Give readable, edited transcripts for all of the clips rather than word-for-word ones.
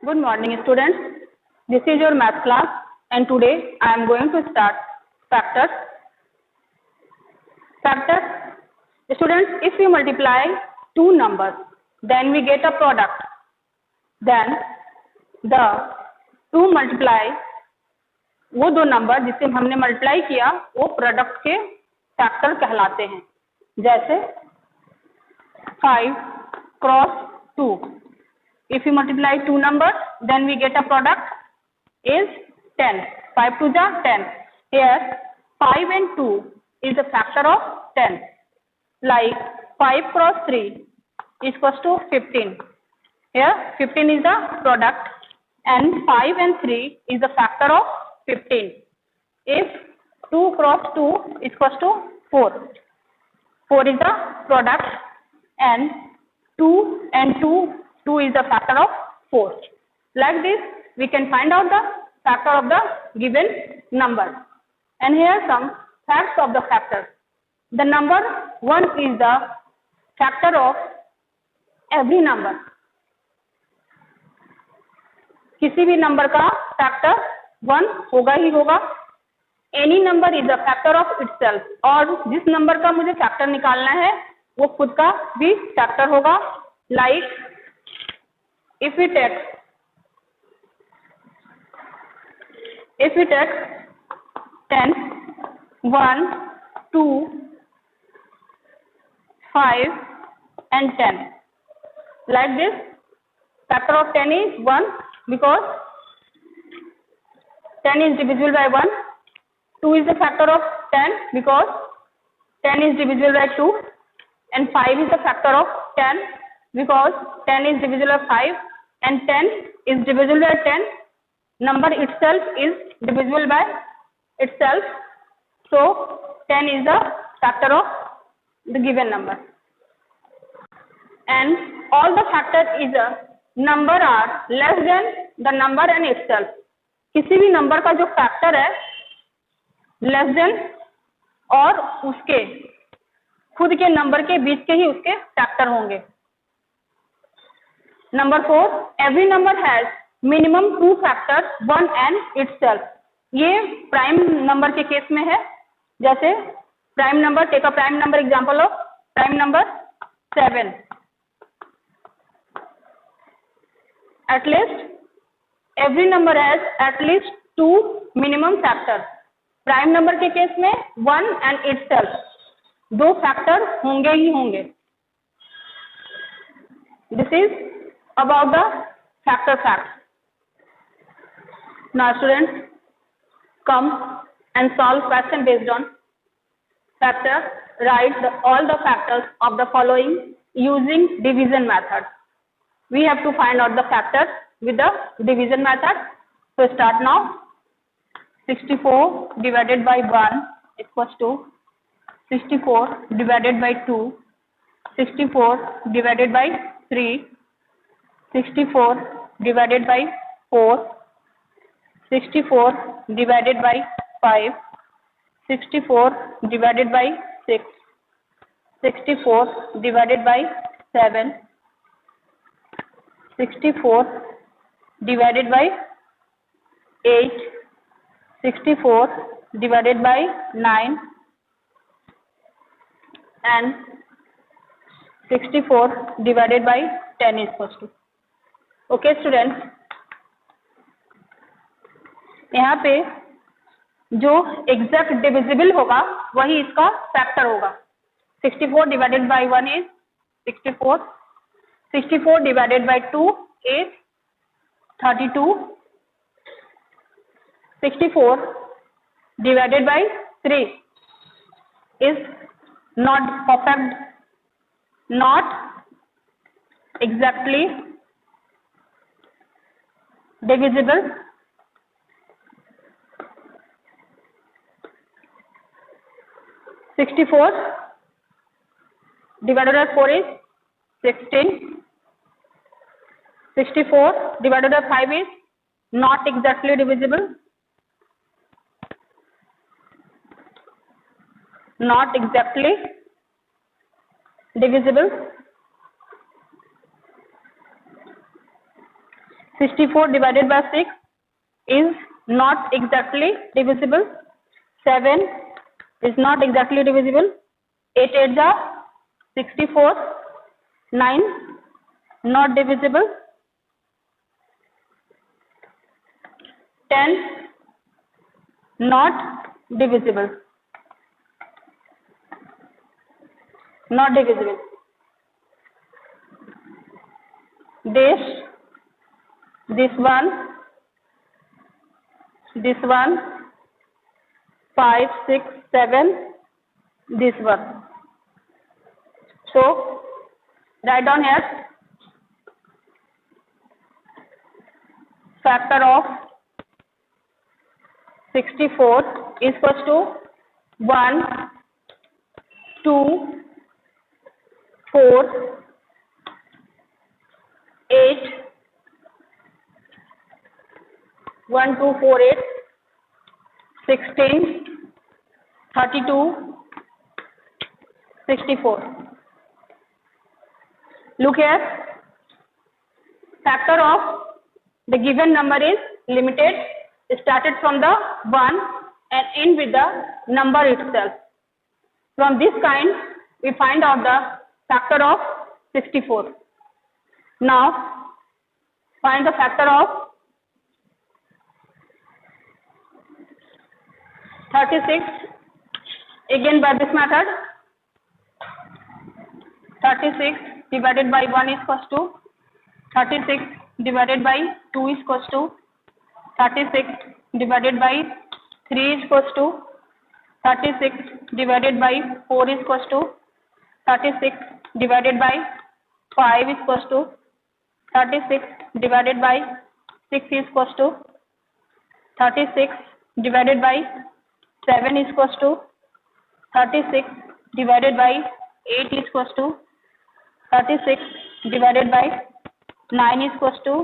Good morning, students. This is your math class, and today I am going to start factors. Factors. Students, if we multiply two numbers, then we get a product. Then the two multiply वो दो number जिसे हमने multiply किया वो product के factor कहलाते हैं. जैसे 5 cross 2. If we multiply two numbers, then we get a product is 10. 5 to the 10. Here 5 and 2 is a factor of 10. Like 5 cross 3 is equals to 15. Here 15 is the product and 5 and 3 is the factor of 15. If 2 cross 2 is equals to 4. 4 is the product and 2 and 2 is the factor of 4. Like this, we can find out the factor of the given number. And here are some facts of the factors. The number 1 is the factor of every number. किसी भी number का factor 1 होगा ही होगा. Any number is a factor of itself. और जिस number का मुझे factor निकालना है वो खुद का भी फैक्टर होगा. Like if we take 10, 1, 2, 5 and 10. Like this, factor of 10 is 1 because 10 is divisible by 1. 2 is the factor of 10 because 10 is divisible by 2. And 5 is the factor of 10 because 10 is divisible by 5 and 10 is divisible by 10. Number itself is divisible by itself. So 10 is the factor of the given number. And all the factors is a number are less than the number and itself. किसी भी number का जो factor है less than और उसके खुद के number के बीच के ही उसके फैक्टर होंगे. Number 4, every number has minimum 2 factors, 1 and itself. ये प्राइम नंबर के केस में है. जैसे prime number, take a prime number example of prime number 7. At least every number has at least 2 minimum factors. Prime number के case में 1 and itself, 2 factor होंगे ही होंगे. This is about the factor facts. Now students, come and solve question based on factor. Write all the factors of the following using division method. We have to find out the factors with the division method. So start now. 64 divided by 1 equals to 64 divided by 2, 64 divided by 3, 64 divided by 4, 64 divided by 5, 64 divided by 6, 64 divided by 7, 64 divided by 8, 64 divided by 9 and 64 divided by 10 is equals to. Okay students, यहाँ पे जो exact divisible होगा वही इसका factor होगा. 64 divided by 1 is 64, 64 divided by 2 is 32, 64 divided by 3 is not perfect, not exactly divisible. 64 divided by 4 is 16. 64 divided by 5 is not exactly divisible. Not exactly divisible. 64 divided by 6 is not exactly divisible. 7 is not exactly divisible. 8 8 are 64. 9 not divisible. 10 not divisible. Not divisible. This one, 5 6 7, this one. So write down here, factor of 64 is equals to 1 2 4 8 1 2 4 8 16 32 64. Look here, factor of the given number is limited, started from the 1 and end with the number itself. From this kind we find out the factor of 64. Now find the factor of 36 again by this method. 36 divided by 1 is equals to 36 divided by 2 is equals to 36 divided by 3 is equals to 36 divided by 4 is equals to 36 divided by 5 is equals to 36 divided by 6 is equals to 36 divided by 7 is equals to 36 divided by 8 is equals to 36 divided by 9 is equals to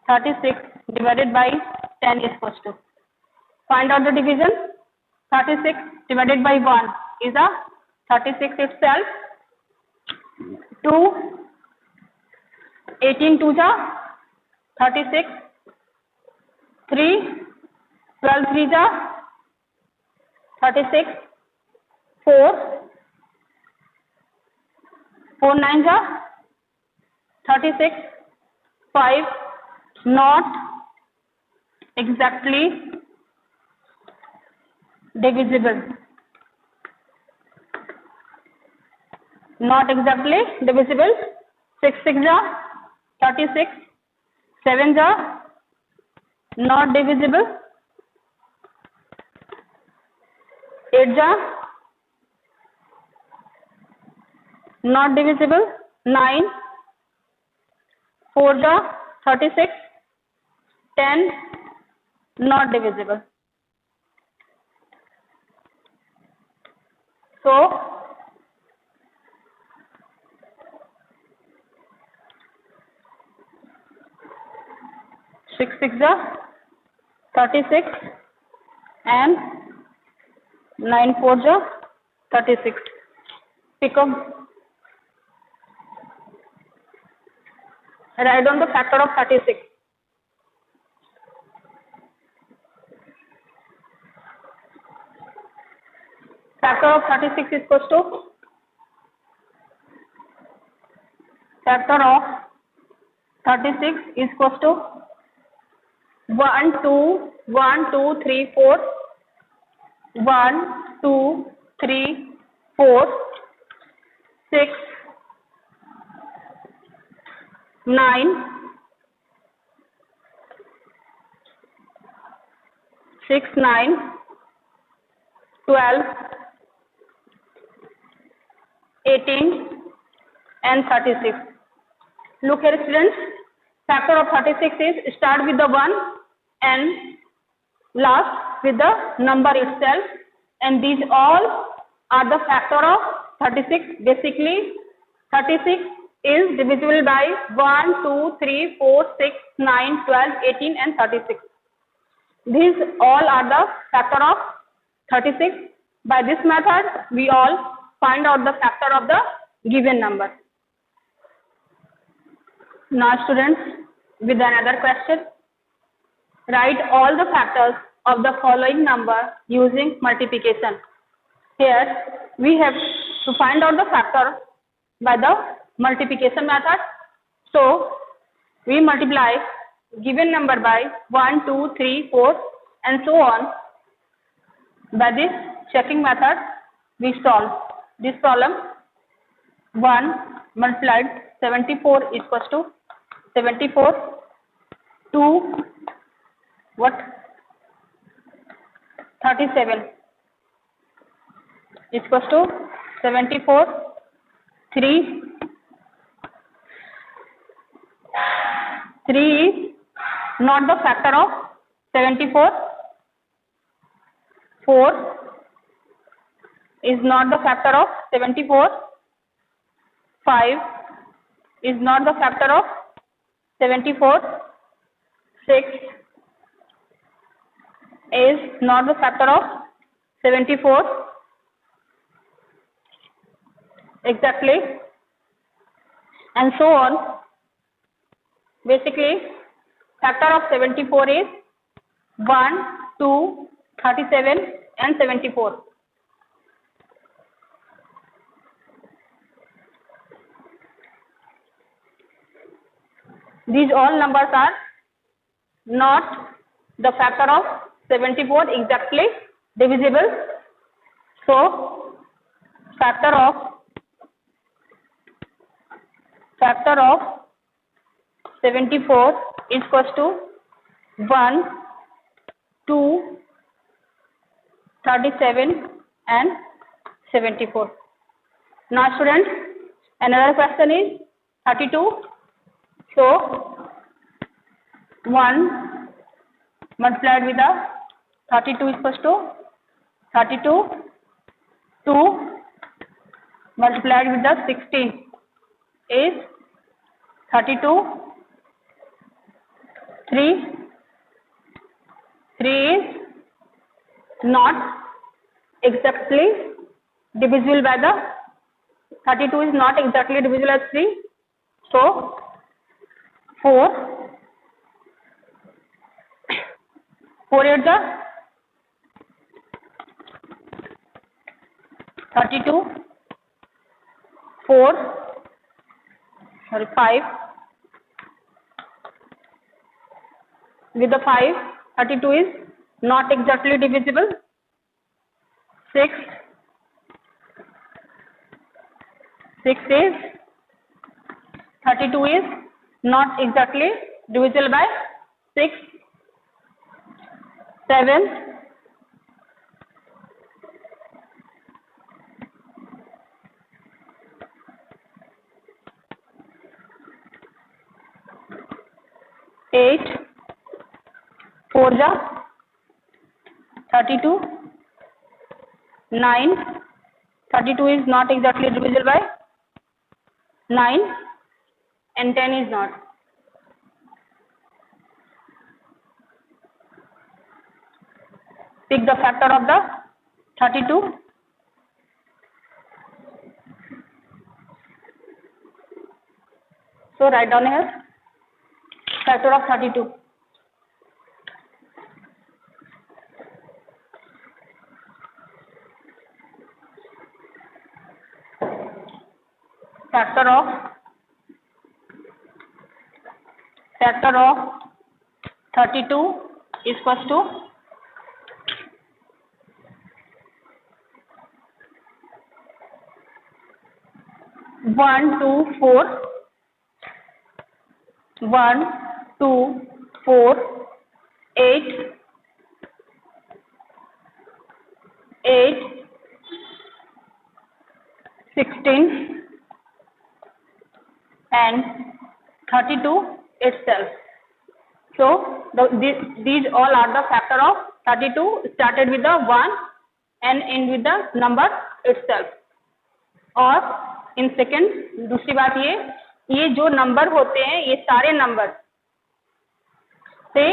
36 divided by 10 is equals to. Find out the division. 36 divided by 1 is a 36 itself. 2 18 2 ja 36. 3 12 3 ja 36. 4 4 9 ja 36. 5 not exactly divisible. Not exactly divisible. 6 6 ja 36. 7 ja not divisible. 8 ja not divisible. 9 4 ja 36. 10 not divisible. So 6 6 ja 36 and 9 4 ja 36. Pick up. Write down the factor of 36. Factor of 36 is equals to factor of 36 is equals to 1 2 1 2 3 4 1 2 3 4 6 9 6 9 12 18 and 36. Look here students, factor of 36 is start with the 1 and last with the number itself, and these all are the factor of 36. Basically 36 is divisible by 1 2 3 4 6 9 12 18 and 36. These all are the factor of 36. By this method we all find out the factor of the given number. Now students, with another question. Write all the factors of the following number using multiplication. Here we have to find out the factor by the multiplication method. So we multiply given number by 1, 2, 3, 4 and so on. By this checking method we solve this problem. 1 multiplied 74 equals to 74. 2 what 37 equals to 74. 3 is not the factor of 74. 4 is not the factor of 74. 5 is not the factor of 74. 6 is not the factor of 74 exactly, and so on. Basically factor of 74 is 1, 2, 37 and 74. These all numbers are not the factor of 74 exactly divisible. So factor of 74 is equals to 1, 2, 37 and 74. Now students, another question is 32. So 1 multiplied with the 32 is equals to 32. 2 multiplied with the 16 is 32. 3 is not exactly divisible by the 32 is not exactly divisible as 3. So 4 is the 32. 5 with the 5, 32 is not exactly divisible. 6 is 32 is not exactly divisible by 6. 7 8 4 जा 32. 9 32 is not exactly divisible by 9 and 10 is not. Pick the factor of the 32. So write down here factor of 32. Factor of 32 is equals to 1, 2, 4. 1, 2, 4, 8, 16 and 32 itself. So these all are the factor of 32 started with the 1 and end with the number itself. और in second दूसरी बात ये जो number होते हैं ये सारे number से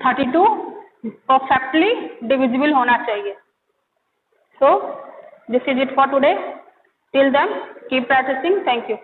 32 परफेक्टली डिविजिबल होना चाहिए. So this is it for today. Till then, keep practicing. Thank you.